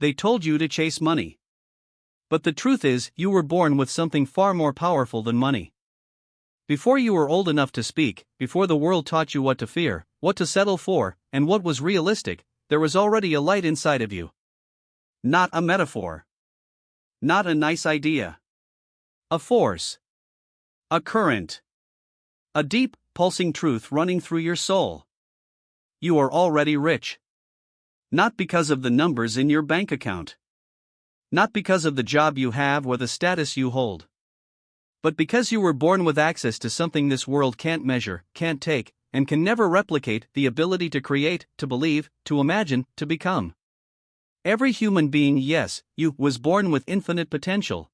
They told you to chase money. But the truth is, you were born with something far more powerful than money. Before you were old enough to speak, before the world taught you what to fear, what to settle for, and what was realistic, there was already a light inside of you. Not a metaphor. Not a nice idea. A force. A current. A deep, pulsing truth running through your soul. You are already rich. Not because of the numbers in your bank account. Not because of the job you have or the status you hold. But because you were born with access to something this world can't measure, can't take, and can never replicate: the ability to create, to believe, to imagine, to become. Every human being, yes, you, was born with infinite potential.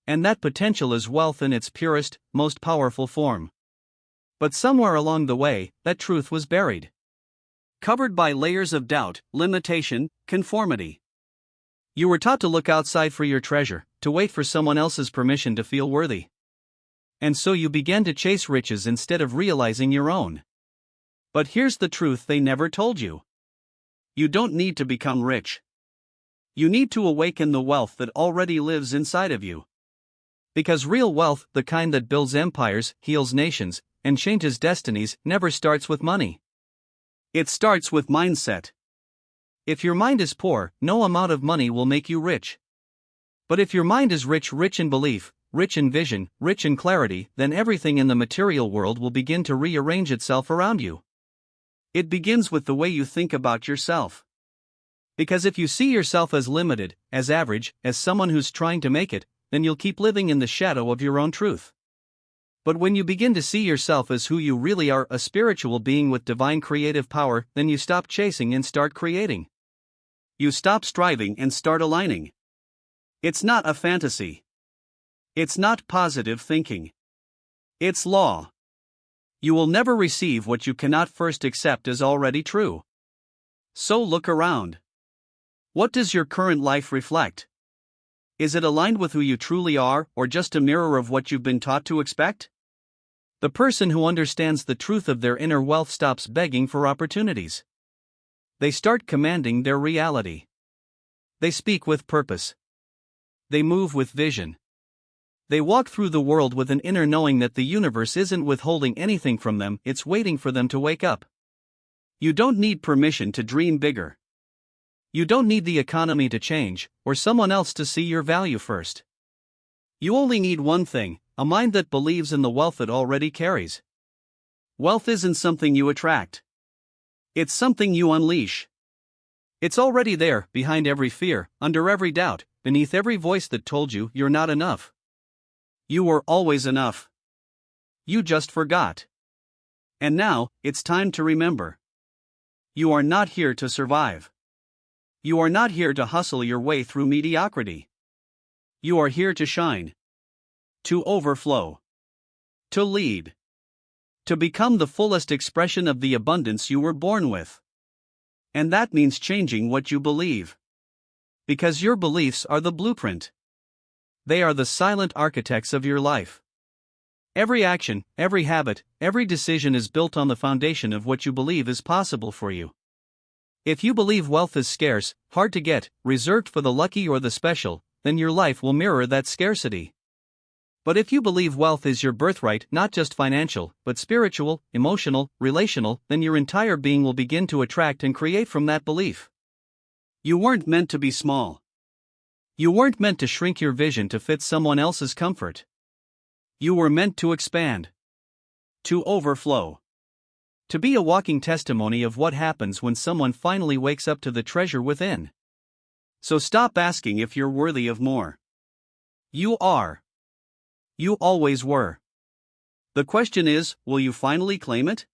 And that potential is wealth in its purest, most powerful form. But somewhere along the way, that truth was buried. Covered by layers of doubt, limitation, conformity. You were taught to look outside for your treasure, to wait for someone else's permission to feel worthy. And so you began to chase riches instead of realizing your own. But here's the truth they never told you. You don't need to become rich. You need to awaken the wealth that already lives inside of you. Because real wealth, the kind that builds empires, heals nations, and changes destinies, never starts with money. It starts with mindset. If your mind is poor, no amount of money will make you rich. But if your mind is rich, rich in belief, rich in vision, rich in clarity, then everything in the material world will begin to rearrange itself around you. It begins with the way you think about yourself. Because if you see yourself as limited, as average, as someone who's trying to make it, then you'll keep living in the shadow of your own truth. But when you begin to see yourself as who you really are, a spiritual being with divine creative power, then you stop chasing and start creating. You stop striving and start aligning. It's not a fantasy. It's not positive thinking. It's law. You will never receive what you cannot first accept as already true. So look around. What does your current life reflect? Is it aligned with who you truly are, or just a mirror of what you've been taught to expect? The person who understands the truth of their inner wealth stops begging for opportunities. They start commanding their reality. They speak with purpose. They move with vision. They walk through the world with an inner knowing that the universe isn't withholding anything from them, it's waiting for them to wake up. You don't need permission to dream bigger. You don't need the economy to change, or someone else to see your value first. You only need one thing: a mind that believes in the wealth it already carries. Wealth isn't something you attract. It's something you unleash. It's already there, behind every fear, under every doubt, beneath every voice that told you you're not enough. You were always enough. You just forgot. And now, it's time to remember. You are not here to survive. You are not here to hustle your way through mediocrity. You are here to shine. To overflow. To lead. To become the fullest expression of the abundance you were born with. And that means changing what you believe. Because your beliefs are the blueprint. They are the silent architects of your life. Every action, every habit, every decision is built on the foundation of what you believe is possible for you. If you believe wealth is scarce, hard to get, reserved for the lucky or the special, then your life will mirror that scarcity. But if you believe wealth is your birthright, not just financial, but spiritual, emotional, relational, then your entire being will begin to attract and create from that belief. You weren't meant to be small. You weren't meant to shrink your vision to fit someone else's comfort. You were meant to expand. To overflow. To be a walking testimony of what happens when someone finally wakes up to the treasure within. So stop asking if you're worthy of more. You are. You always were. The question is, will you finally claim it?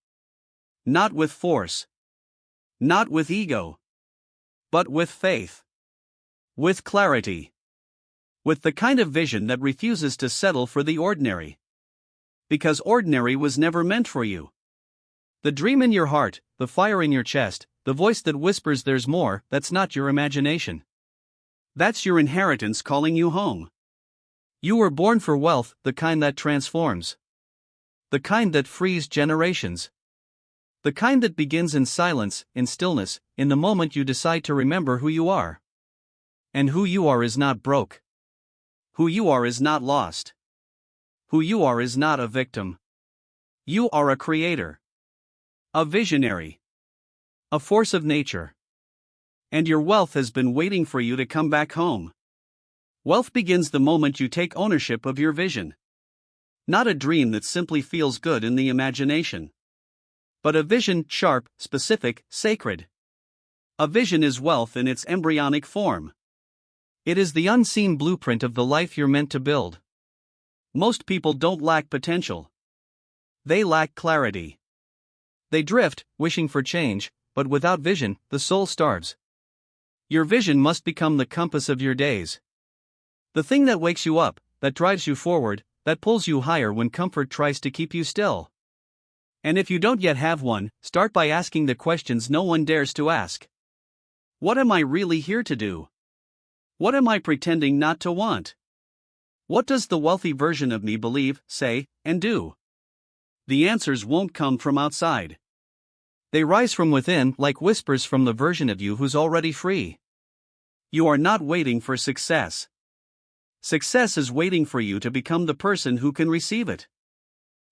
Not with force. Not with ego. But with faith. With clarity. With the kind of vision that refuses to settle for the ordinary. Because ordinary was never meant for you. The dream in your heart, the fire in your chest, the voice that whispers there's more, that's not your imagination. That's your inheritance calling you home. You were born for wealth, the kind that transforms. The kind that frees generations. The kind that begins in silence, in stillness, in the moment you decide to remember who you are. And who you are is not broke. Who you are is not lost. Who you are is not a victim. You are a creator. A visionary. A force of nature. And your wealth has been waiting for you to come back home. Wealth begins the moment you take ownership of your vision. Not a dream that simply feels good in the imagination, but a vision, sharp, specific, sacred. A vision is wealth in its embryonic form. It is the unseen blueprint of the life you're meant to build. Most people don't lack potential. They lack clarity. They drift, wishing for change, but without vision, the soul starves. Your vision must become the compass of your days. The thing that wakes you up, that drives you forward, that pulls you higher when comfort tries to keep you still. And if you don't yet have one, start by asking the questions no one dares to ask. What am I really here to do? What am I pretending not to want? What does the wealthy version of me believe, say, and do? The answers won't come from outside. They rise from within like whispers from the version of you who's already free. You are not waiting for success. Success is waiting for you to become the person who can receive it.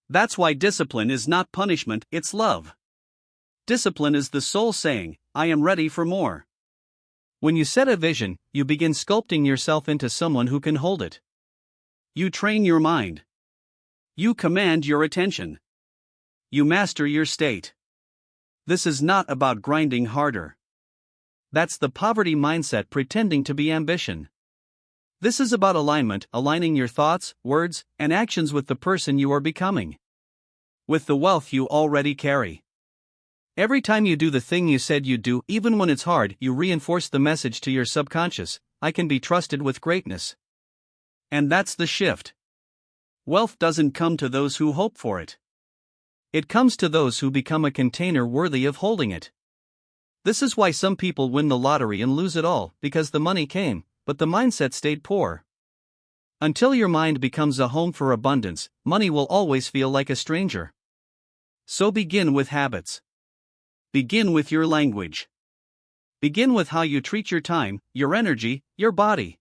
That's why discipline is not punishment, it's love. Discipline is the soul saying, I am ready for more. When you set a vision, you begin sculpting yourself into someone who can hold it. You train your mind. You command your attention. You master your state. This is not about grinding harder. That's the poverty mindset pretending to be ambition. This is about alignment, aligning your thoughts, words, and actions with the person you are becoming. With the wealth you already carry. Every time you do the thing you said you'd do, even when it's hard, you reinforce the message to your subconscious, I can be trusted with greatness. And that's the shift. Wealth doesn't come to those who hope for it. It comes to those who become a container worthy of holding it. This is why some people win the lottery and lose it all, because the money came, but the mindset stayed poor. Until your mind becomes a home for abundance, money will always feel like a stranger. So begin with habits. Begin with your language. Begin with how you treat your time, your energy, your body.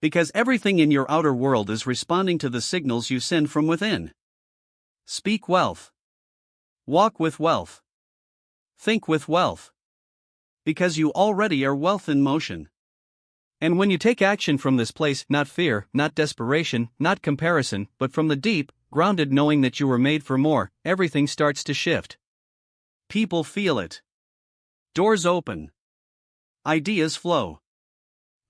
Because everything in your outer world is responding to the signals you send from within. Speak wealth. Walk with wealth. Think with wealth. Because you already are wealth in motion. And when you take action from this place, not fear, not desperation, not comparison, but from the deep, grounded knowing that you were made for more, everything starts to shift. People feel it. Doors open. Ideas flow.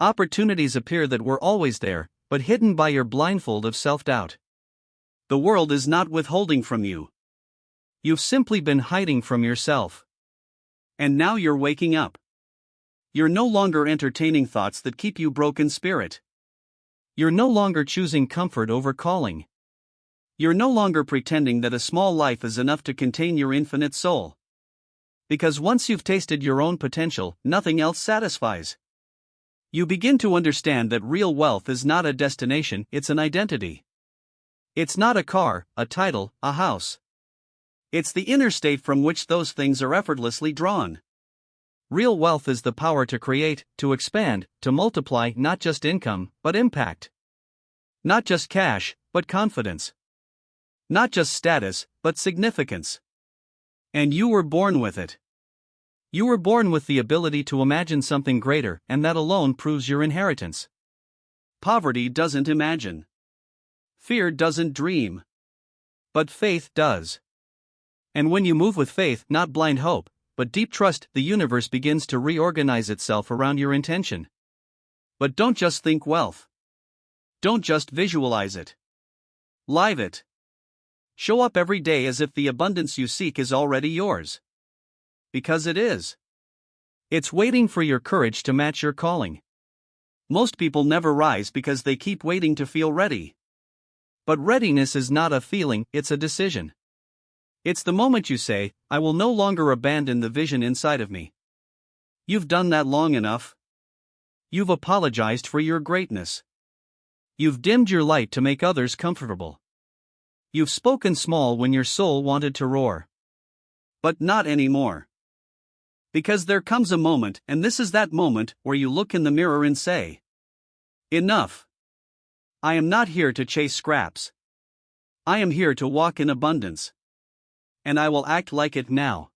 Opportunities appear that were always there, but hidden by your blindfold of self-doubt. The world is not withholding from you. You've simply been hiding from yourself. And now you're waking up. You're no longer entertaining thoughts that keep you broke in spirit. You're no longer choosing comfort over calling. You're no longer pretending that a small life is enough to contain your infinite soul. Because once you've tasted your own potential, nothing else satisfies. You begin to understand that real wealth is not a destination, it's an identity. It's not a car, a title, a house. It's the inner state from which those things are effortlessly drawn. Real wealth is the power to create, to expand, to multiply not just income, but impact. Not just cash, but confidence. Not just status, but significance. And you were born with it. You were born with the ability to imagine something greater, and that alone proves your inheritance. Poverty doesn't imagine. Fear doesn't dream. But faith does. And when you move with faith, not blind hope, but deep trust, the universe begins to reorganize itself around your intention. But don't just think wealth. Don't just visualize it. Live it. Show up every day as if the abundance you seek is already yours. Because it is. It's waiting for your courage to match your calling. Most people never rise because they keep waiting to feel ready. But readiness is not a feeling, it's a decision. It's the moment you say, I will no longer abandon the vision inside of me. You've done that long enough. You've apologized for your greatness. You've dimmed your light to make others comfortable. You've spoken small when your soul wanted to roar. But not anymore. Because there comes a moment, and this is that moment, where you look in the mirror and say, enough. I am not here to chase scraps. I am here to walk in abundance. And I will act like it now.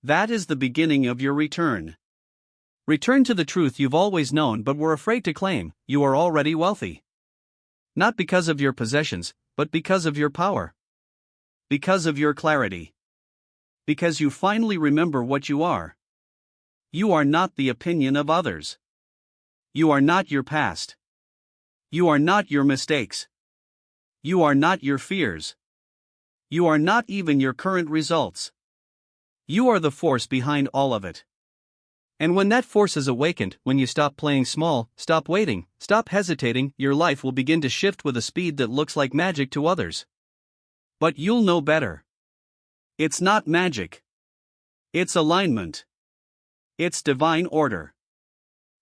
That is the beginning of your return. Return to the truth you've always known but were afraid to claim. You are already wealthy. Not because of your possessions, but because of your power. Because of your clarity. Because you finally remember what you are. You are not the opinion of others. You are not your past. You are not your mistakes. You are not your fears. You are not even your current results. You are the force behind all of it. And when that force is awakened, when you stop playing small, stop waiting, stop hesitating, your life will begin to shift with a speed that looks like magic to others. But you'll know better. It's not magic. It's alignment. It's divine order.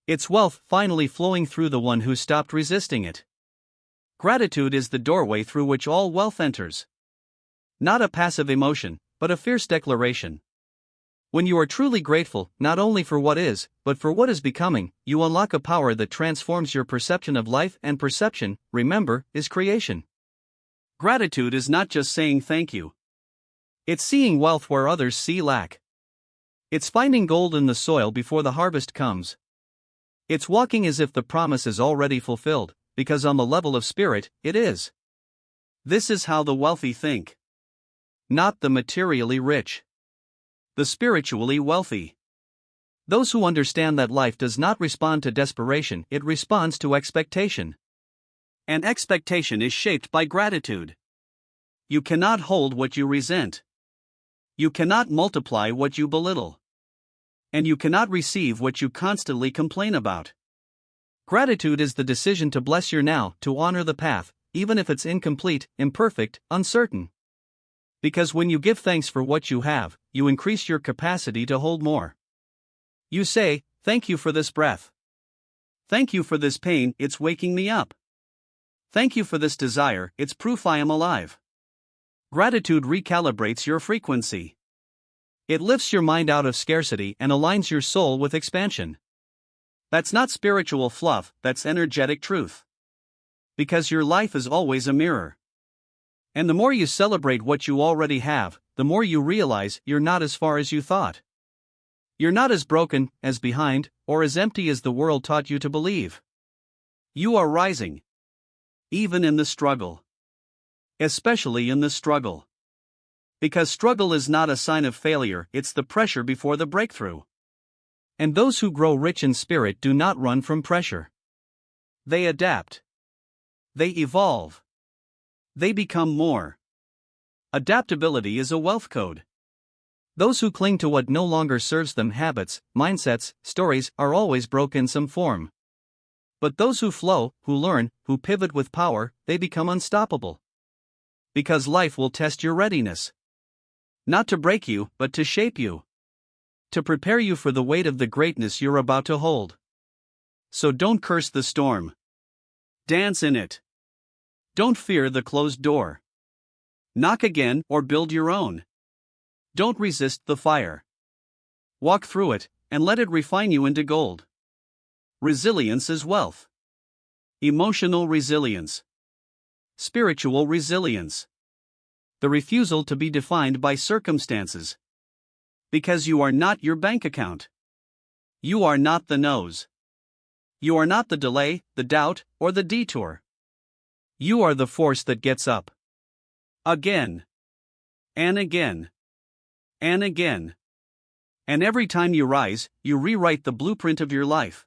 It's wealth finally flowing through the one who stopped resisting it. Gratitude is the doorway through which all wealth enters. Not a passive emotion, but a fierce declaration. When you are truly grateful, not only for what is, but for what is becoming, you unlock a power that transforms your perception of life, and perception, remember, is creation. Gratitude is not just saying thank you. It's seeing wealth where others see lack. It's finding gold in the soil before the harvest comes. It's walking as if the promise is already fulfilled, because on the level of spirit, it is. This is how the wealthy think. Not the materially rich. The spiritually wealthy. Those who understand that life does not respond to desperation, it responds to expectation. And expectation is shaped by gratitude. You cannot hold what you resent. You cannot multiply what you belittle. And you cannot receive what you constantly complain about. Gratitude is the decision to bless your now, to honor the path, even if it's incomplete, imperfect, uncertain. Because when you give thanks for what you have, you increase your capacity to hold more. You say, thank you for this breath. Thank you for this pain, it's waking me up. Thank you for this desire, it's proof I am alive. Gratitude recalibrates your frequency. It lifts your mind out of scarcity and aligns your soul with expansion. That's not spiritual fluff, that's energetic truth. Because your life is always a mirror. And the more you celebrate what you already have, the more you realize you're not as far as you thought. You're not as broken, as behind, or as empty as the world taught you to believe. You are rising. Even in the struggle. Especially in the struggle. Because struggle is not a sign of failure, it's the pressure before the breakthrough. And those who grow rich in spirit do not run from pressure. They adapt. They evolve. They become more. Adaptability is a wealth code. Those who cling to what no longer serves them, habits, mindsets, stories, are always broke in some form. But those who flow, who learn, who pivot with power, they become unstoppable. Because life will test your readiness. Not to break you, but to shape you. To prepare you for the weight of the greatness you're about to hold. So don't curse the storm. Dance in it. Don't fear the closed door. Knock again or build your own. Don't resist the fire. Walk through it and let it refine you into gold. Resilience is wealth. Emotional resilience. Spiritual resilience. The refusal to be defined by circumstances. Because you are not your bank account. You are not the no's. You are not the delay, the doubt, or the detour. You are the force that gets up. Again. And again. And again. And every time you rise, you rewrite the blueprint of your life.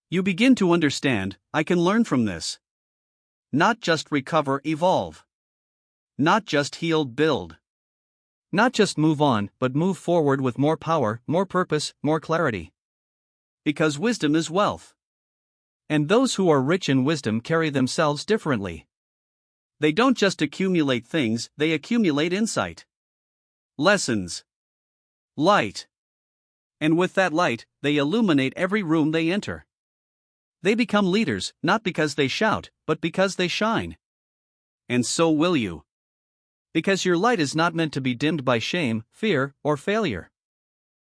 You begin to understand, I can learn from this. Not just recover, evolve. Not just heal, build. Not just move on, but move forward with more power, more purpose, more clarity. Because wisdom is wealth. And those who are rich in wisdom carry themselves differently. They don't just accumulate things, they accumulate insight. Lessons. Light. And with that light, they illuminate every room they enter. They become leaders, not because they shout, but because they shine. And so will you. Because your light is not meant to be dimmed by shame, fear, or failure.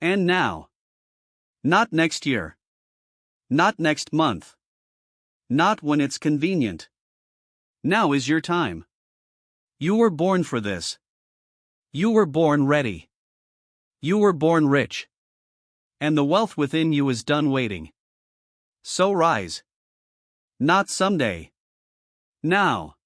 And now. Not next year. Not next month. Not when it's convenient. Now is your time. You were born for this. You were born ready. You were born rich. And the wealth within you is done waiting. So rise. Not someday. Now.